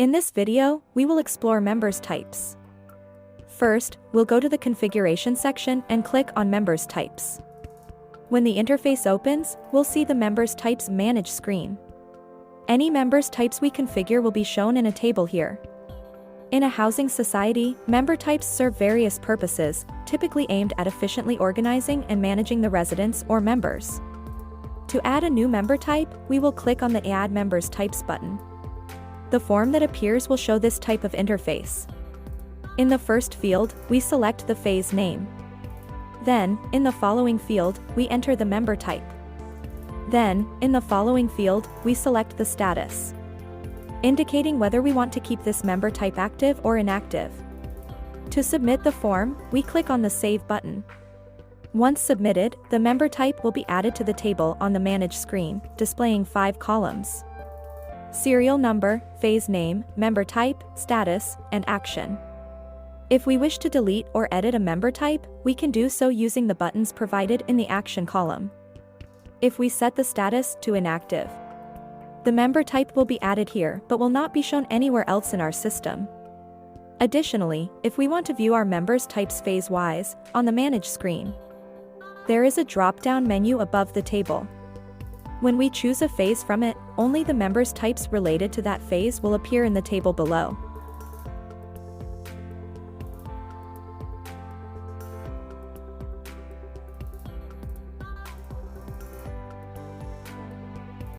In this video, we will explore members types. First, we'll go to the configuration section and click on members types. When the interface opens, we'll see the members types manage screen. Any members types we configure will be shown in a table here. In a housing society, member types serve various purposes, typically aimed at efficiently organizing and managing the residents or members. To add a new member type, we will click on the Add Members Types button. The form that appears will show this type of interface. In the first field, we select the phase name. Then, in the following field, we enter the member type. Then, in the following field, we select the status, indicating whether we want to keep this member type active or inactive. To submit the form, we click on the Save button. Once submitted, the member type will be added to the table on the Manage screen, displaying 5 columns: serial number, phase name, member type, status, and action. If we wish to delete or edit a member type, we can do so using the buttons provided in the Action column. If we set the status to inactive, the member type will be added here but will not be shown anywhere else in our system. Additionally, if we want to view our members types phase-wise, on the Manage screen, there is a drop-down menu above the table. When we choose a phase from it, only the members types related to that phase will appear in the table below.